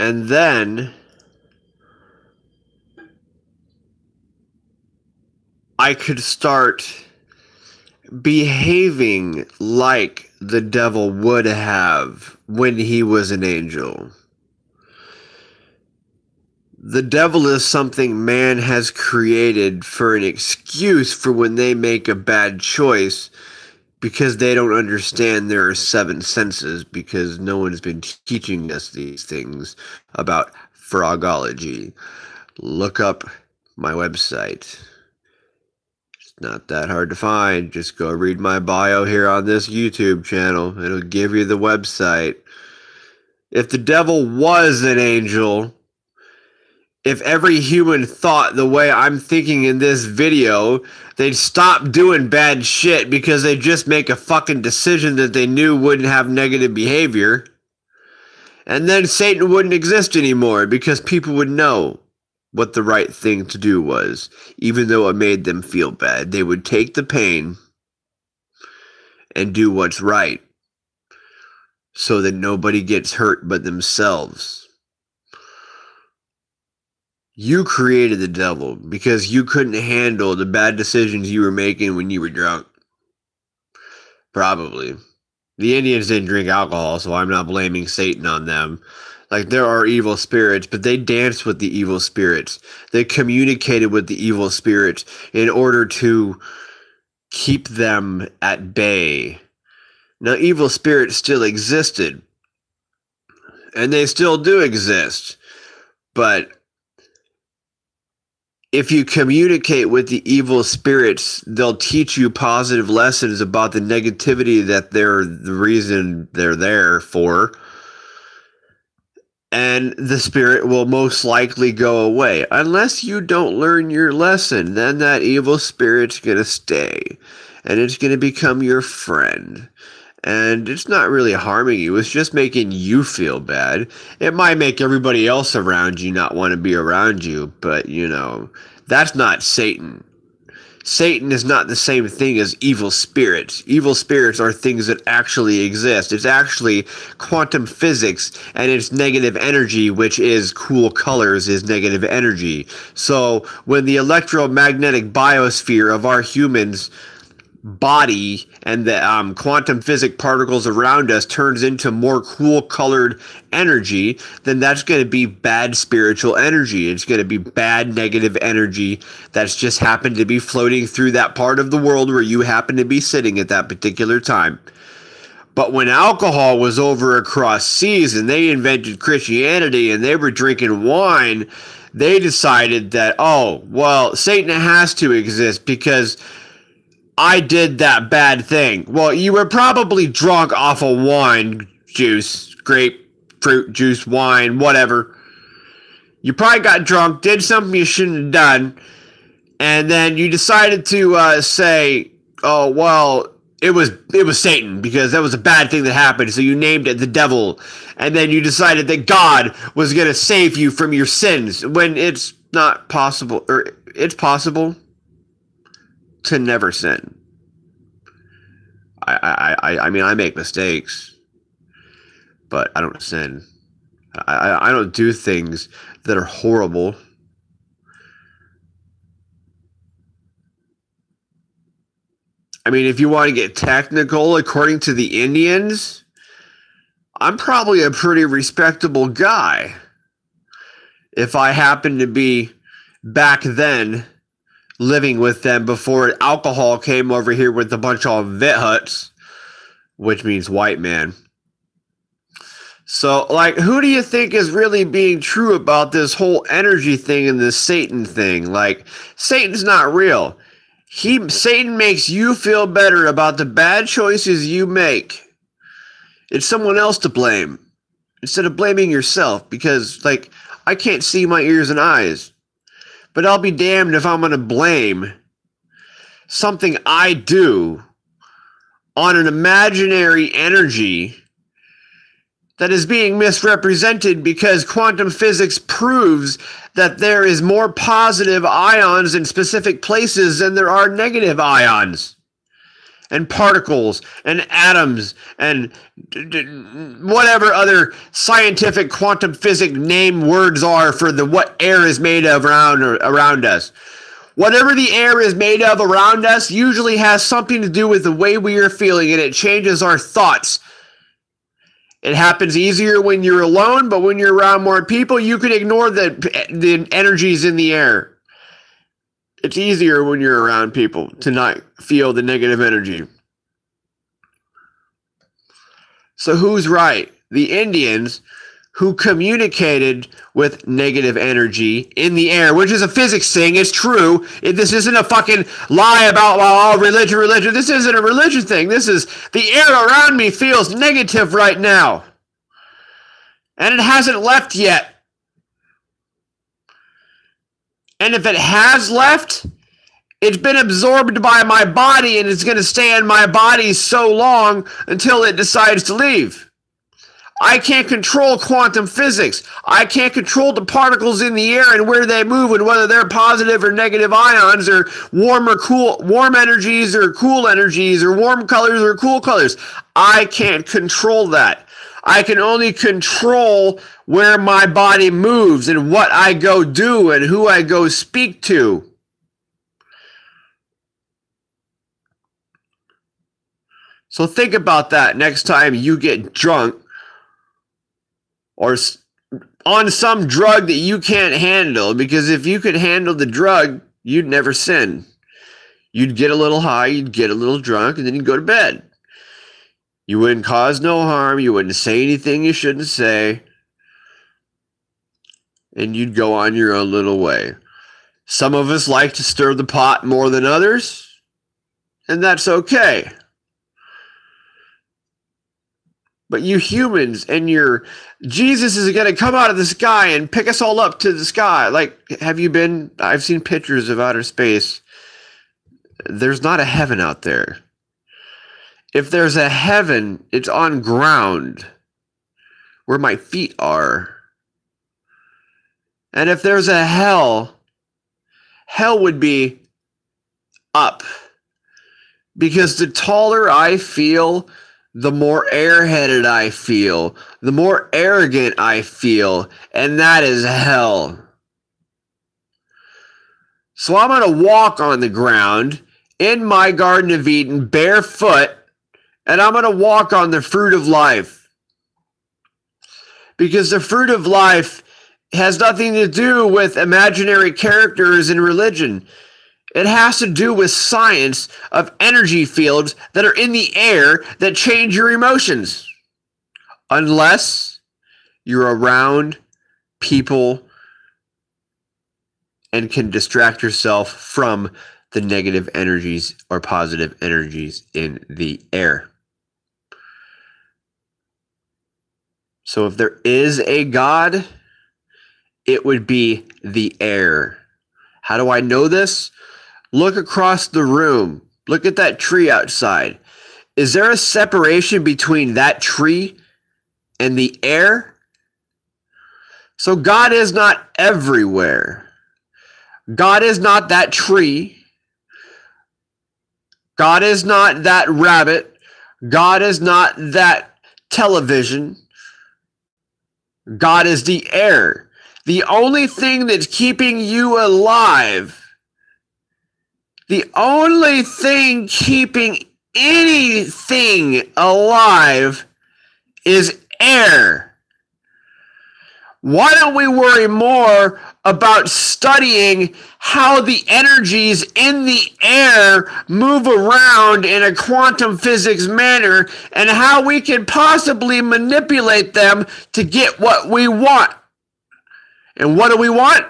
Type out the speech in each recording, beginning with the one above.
And then I could start behaving like the devil would have when he was an angel. The devil is something man has created for an excuse for when they make a bad choice, because they don't understand there are 7 senses, because no one's been teaching us these things about frogology. Look up my website. It's not that hard to find. Just go read my bio here on this YouTube channel. It'll give you the website. If the devil was an angel, if every human thought the way I'm thinking in this video, they'd stop doing bad shit because they just make a fucking decision that they knew wouldn't have negative behavior. And then Satan wouldn't exist anymore because people would know what the right thing to do was, even though it made them feel bad. They would take the pain and do what's right so that nobody gets hurt but themselves. You created the devil because you couldn't handle the bad decisions you were making when you were drunk. Probably. The Indians didn't drink alcohol, so I'm not blaming Satan on them. Like, there are evil spirits, but they danced with the evil spirits. They communicated with the evil spirits in order to keep them at bay. Now, evil spirits still existed, and they still do exist, but if you communicate with the evil spirits, they'll teach you positive lessons about the negativity that they're the reason they're there for. And the spirit will most likely go away. Unless you don't learn your lesson, then that evil spirit's going to stay. And it's going to become your friend. And it's not really harming you. It's just making you feel bad. It might make everybody else around you not want to be around you. But, you know, that's not Satan. Satan is not the same thing as evil spirits. Evil spirits are things that actually exist. It's actually quantum physics, and it's negative energy, which is cool colors, is negative energy. So when the electromagnetic biosphere of our humans' body and the quantum physics particles around us turns into more cool colored energy, then that's going to be bad spiritual energy. It's going to be bad negative energy that's just happened to be floating through that part of the world where you happen to be sitting at that particular time. But when alcohol was over across seas and they invented Christianity and they were drinking wine, they decided that, oh, well, Satan has to exist because I did that bad thing. Well, you were probably drunk off of wine juice, grapefruit juice, wine, whatever. You probably got drunk, did something you shouldn't have done, and then you decided to say, oh, well, it was Satan because that was a bad thing that happened, so you named it the devil. And then you decided that God was going to save you from your sins when it's not possible, or it's possible to never sin. I mean, I make mistakes, but I don't sin. I don't do things that are horrible. I mean, if you want to get technical, according to the Indians, I'm probably a pretty respectable guy. If I happen to be back then living with them before alcohol came over here with a bunch of Vithuts, which means white man. So, like, who do you think is really being true about this whole energy thing and this Satan thing? Like, Satan's not real. Satan makes you feel better about the bad choices you make. It's someone else to blame instead of blaming yourself, because, like, I can't see my ears and eyes. But I'll be damned if I'm going to blame something I do on an imaginary energy that is being misrepresented, because quantum physics proves that there is more positive ions in specific places than there are negative ions. and particles and atoms and whatever other scientific quantum physics name words are for what air is made of around us. Whatever the air is made of around us usually has something to do with the way we are feeling, and it changes our thoughts. It happens easier when you're alone, but when you're around more people, you can ignore the energies in the air. It's easier when you're around people to not feel the negative energy. So who's right? The Indians, who communicated with negative energy in the air, which is a physics thing. It's true. This isn't a fucking lie about religion. This isn't a religion thing. This is the air around me feels negative right now. And it hasn't left yet. And if it has left, it's been absorbed by my body, and it's going to stay in my body so long until it decides to leave. I can't control quantum physics. I can't control the particles in the air and where they move and whether they're positive or negative ions or warm energies or cool energies or warm colors or cool colors. I can't control that. I can only control where my body moves and what I go do and who I go speak to. So think about that next time you get drunk or on some drug that you can't handle, because if you could handle the drug, you'd never sin. You'd get a little high, you'd get a little drunk, and then you'd go to bed. You wouldn't cause no harm. You wouldn't say anything you shouldn't say. And you'd go on your own little way. Some of us like to stir the pot more than others, and that's okay. But you humans and your Jesus is going to come out of the sky and pick us all up to the sky. Like, have you been? I've seen pictures of outer space. There's not a heaven out there. If there's a heaven, it's on ground where my feet are. And if there's a hell, hell would be up. Because the taller I feel, the more airheaded I feel, the more arrogant I feel, and that is hell. So I'm going to walk on the ground in my Garden of Eden barefoot, and I'm going to walk on the fruit of life. Because the fruit of life has nothing to do with imaginary characters in religion. It has to do with science of energy fields that are in the air that change your emotions. Unless you're around people and can distract yourself from the negative energies or positive energies in the air. So if there is a God, it would be the air. How do I know this? Look across the room. Look at that tree outside. Is there a separation between that tree and the air? So God is not everywhere. God is not that tree. God is not that rabbit. God is not that television. God is the air. The only thing that's keeping you alive, the only thing keeping anything alive is air. Why don't we worry more about studying how the energies in the air move around in a quantum physics manner and how we can possibly manipulate them to get what we want? And what do we want?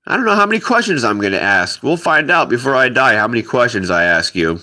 I don't know how many questions I'm going to ask. We'll find out before I die how many questions I ask you.